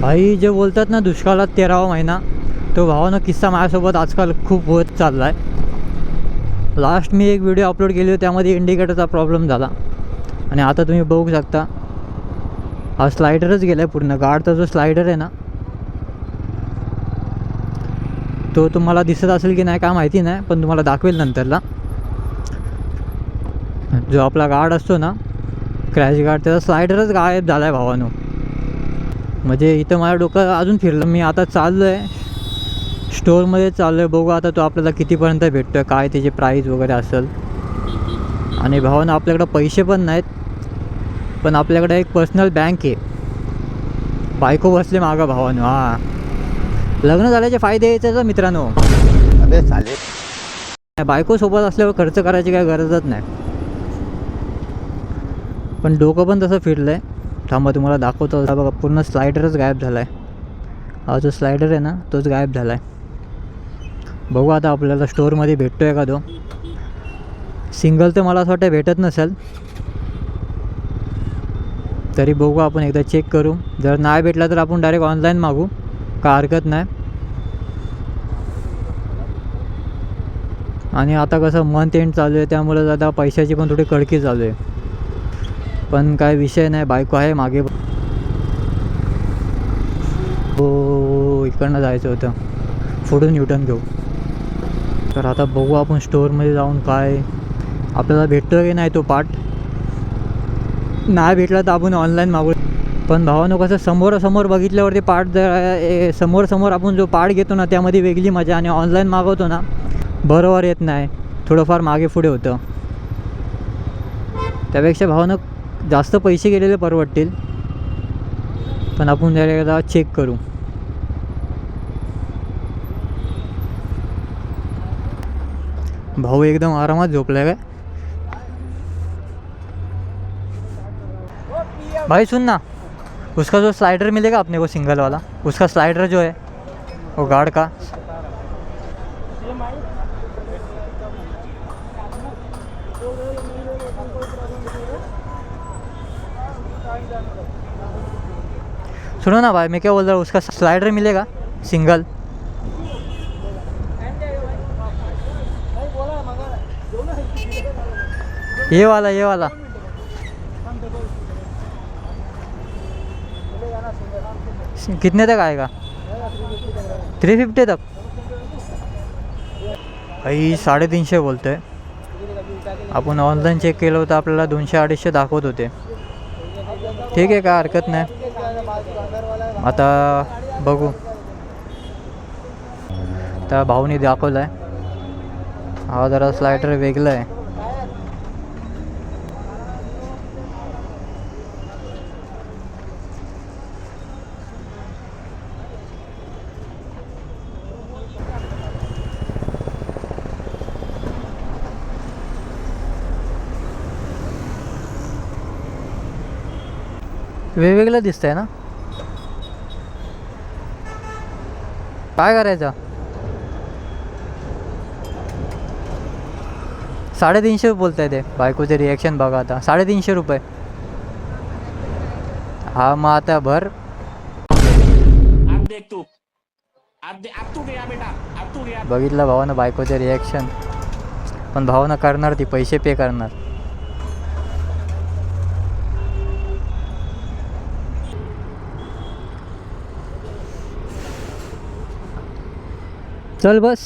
भाई जे बोलतात ना दुष्काळात 13वा महिना, तो भावानं किस्सा माझ्यासोबत आजकाल खूप होत चालला आहे. लास्ट मी एक व्हिडिओ अपलोड केली होती, त्यामध्ये इंडिकेटरचा प्रॉब्लेम झाला आणि आता तुम्ही बघू शकता हा स्लायडरच गेला आहे पूर्ण. गाडचा जो स्लायडर आहे ना तो तुम्हाला दिसत असेल की नाही काय माहिती नाही, पण तुम्हाला दाखवेल नंतरला. जो आपला गार्ड असतो ना क्रॅश गार्ड, त्याचा स्लायडरच गायब झाला आहे भावानो. म्हणजे इथं माझं डोकं अजून फिरलं. मी आता चाललो आहे स्टोअरमध्ये, चाललो आहे. बघू आता तो आपल्याला कितीपर्यंत भेटतो आहे, काय त्याची प्राईस वगैरे असेल. आणि भावानं आपल्याकडं पैसे पण नाहीत, पण आपल्याकडे एक पर्सनल बँक आहे. बायको बसले मागं भावानं. हां, लग्न झाल्याचे फायदे यायचे तर मित्रांनो. अबे साले, बायको सोबत असल्यावर खर्च करायची काही गरजच नाही. पण डोकं पण तसं फिरलं आहे. थांबा तुम्हाला दाखवतो. बघा पूर्ण स्लायडरच गायब झाला आहे. हा जो स्लायडर आहे ना तोच गायब झाला आहे. बघू आता आपल्याला स्टोअरमध्ये भेटतो आहे का तो. सिंगल तर मला असं वाटतं भेटत नसेल, तरी बघू आपण एकदा चेक करू. जर नाही भेटला तर आपण डायरेक्ट ऑनलाईन मागू, का हरकत नाही. आणि आता कसं मंथ एंड चालू आहे, त्यामुळे आता पैशाची पण थोडी कडकी चालू आहे. पण काय विषय नाही, बायको आहे मागे. हो, इकडनं जायचं होतं, पुढून युटर्न घेऊ. तर आता बघू आपण स्टोअरमध्ये जाऊन काय आपल्याला भेटतो की नाही तो पार्ट. नाही भेटला तर आपण ऑनलाईन मागू. पण भावानं कसं समोरासमोर बघितल्यावरती पार्ट जर समोर आपण जो पार्ट घेतो ना त्यामध्ये वेगळी मजा, आणि ऑनलाईन मागवतो ना बरोबर येत नाही, थोडंफार मागे पुढे होतं. त्यापेक्षा भावानं जास्त पैसे गेलेले परवडतील. पण आपण जरा एकदा चेक करू. भाऊ एकदम आरामात झोपला है काय. भाई सुन ना, उसका जो स्लाइडर मिलेगा अपने को सिंगल वाला, उसका स्लाइडर जो है वो गार्ड का, सुनो ना भाई मैं क्या बोल रहा हूँ, उसका स्लाइडर मिलेगा सिंगल. ये वाला कितने तक आएगा? 350 तक. भाई 350 बोलतो आहे. आपण ऑनलाईन चेक केलं होतं, आपल्याला 200-250 दाखवत होते. ठीक आहे, काय हरकत नाही. आता बघू. त्या भाऊनी दाखवलं आहे, हा जरा स्लायडर वेगळं आहे. वेगवेगळं दिसतंय ना. काय करायचं. 350 बोलत आहे ते. बायकोचे रिॲक्शन बघा आता. 350 रुपये. हा मग आता भर. बघितलं भावानं बायकोचे रिॲक्शन. पण भावानं करणार, ती पैसे पे करणार. चल बस.